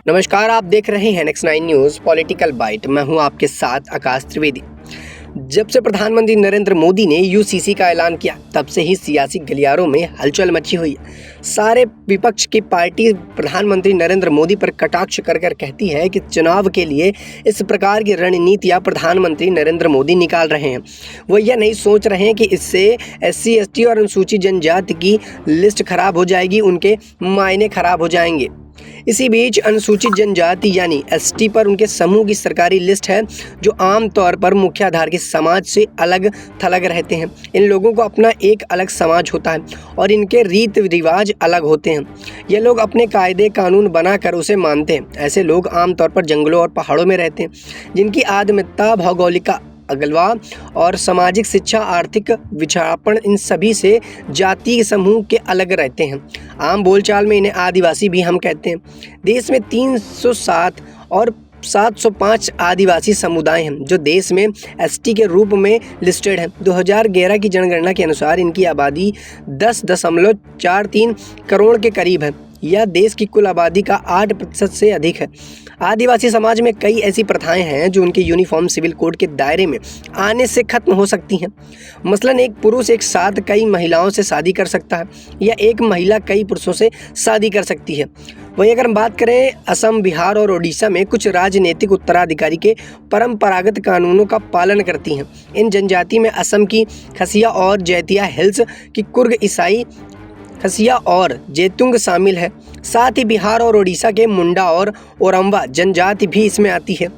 नमस्कार, आप देख रहे हैं नेक्स्ट 9 न्यूज़ पॉलिटिकल बाइट। मैं हूं आपके साथ आकाश त्रिवेदी। जब से प्रधानमंत्री नरेंद्र मोदी ने यूसीसी का ऐलान किया, तब से ही सियासी गलियारों में हलचल मची हुई है। सारे विपक्ष की पार्टी प्रधानमंत्री नरेंद्र मोदी पर कटाक्ष कर कहती है कि चुनाव के लिए इस प्रकार की रणनीतियां प्रधानमंत्री नरेंद्र मोदी निकाल रहे हैं। वो यह नहीं सोच रहे हैं कि इससे SC ST और अनुसूचित जनजाति की लिस्ट खराब हो जाएगी, उनके मायने खराब हो जाएंगे। इसी बीच अनुसूचित जनजाति यानी ST पर उनके समूह की सरकारी लिस्ट है, जो आम तौर पर मुख्यधारा के समाज से अलग थलग रहते हैं। इन लोगों को अपना एक अलग समाज होता है और इनके रीति रिवाज अलग होते हैं। ये लोग अपने कायदे कानून बनाकर उसे मानते हैं। ऐसे लोग आमतौर पर जंगलों और पहाड़ों में रहते हैं, जिनकी आदिमता, भौगोलिक अगलवा और सामाजिक शिक्षा, आर्थिक विक्षापन, इन सभी से जातीय समूह के अलग रहते हैं। आम बोलचाल में इन्हें आदिवासी भी हम कहते हैं। देश में 307 और 705 आदिवासी समुदाय हैं, जो देश में ST के रूप में लिस्टेड हैं। 2011 की जनगणना के अनुसार इनकी आबादी 10.43 करोड़ के करीब है। यह देश की कुल आबादी का 8% से अधिक है। आदिवासी समाज में कई ऐसी प्रथाएं हैं जो उनके यूनिफॉर्म सिविल कोड के दायरे में आने से खत्म हो सकती हैं। मसलन एक पुरुष एक साथ कई महिलाओं से शादी कर सकता है, या एक महिला कई पुरुषों से शादी कर सकती है। वहीं अगर हम बात करें असम, बिहार और ओडिशा में कुछ राजनीतिक उत्तराधिकारी के परंपरागत कानूनों का पालन करती हैं। इन जनजाति में असम की खसिया और जैतिया हिल्स की कुर्ग, ईसाई खसिया और जेतुंग शामिल है। साथ ही बिहार और ओडिशा के मुंडा और ओरंबा जनजाति भी इसमें आती है।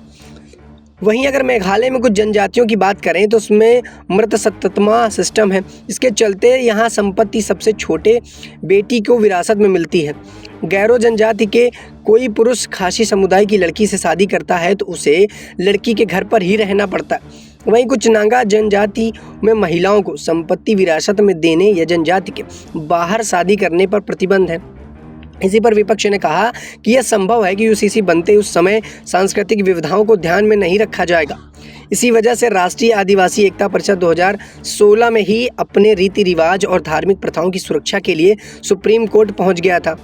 वहीं अगर मेघालय में कुछ जनजातियों की बात करें तो उसमें मृत सत्तमा सिस्टम है। इसके चलते यहाँ संपत्ति सबसे छोटे बेटी को विरासत में मिलती है। गैरो जनजाति के कोई पुरुष खासी समुदाय की लड़की से शादी करता है तो उसे लड़की के घर पर ही रहना पड़ता है। वहीं कुछ नागा जनजाति में महिलाओं को संपत्ति विरासत में देने या जनजाति के बाहर शादी करने पर प्रतिबंध है। इसी पर विपक्ष ने कहा कि यह संभव है कि यूसीसी बनते उस समय सांस्कृतिक विविधताओं को ध्यान में नहीं रखा जाएगा। इसी वजह से राष्ट्रीय आदिवासी एकता परिषद 2016 में ही अपने रीति रिवाज और धार्मिक प्रथाओं की सुरक्षा के लिए सुप्रीम कोर्ट पहुंच गया था।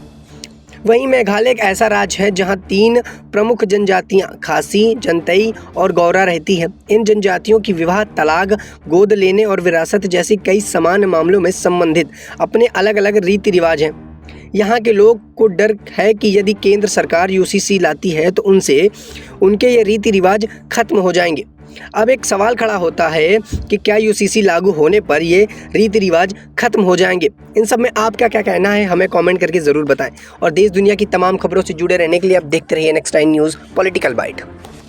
वहीं मेघालय एक ऐसा राज्य है जहां 3 प्रमुख जनजातियां खासी, जनतई और गौरा रहती हैं। इन जनजातियों की विवाह, तलाक, गोद लेने और विरासत जैसी कई समान मामलों में संबंधित अपने अलग अलग रीति रिवाज हैं। यहाँ के लोग को डर है कि यदि केंद्र सरकार यूसीसी लाती है तो उनसे उनके ये रीति रिवाज खत्म हो जाएंगे। अब एक सवाल खड़ा होता है कि क्या यूसीसी लागू होने पर ये रीति रिवाज खत्म हो जाएंगे? इन सब में आपका क्या कहना है, हमें कमेंट करके ज़रूर बताएं। और देश दुनिया की तमाम खबरों से जुड़े रहने के लिए आप देखते रहिए नेक्स्ट 9 न्यूज़ पॉलिटिकल बाइट।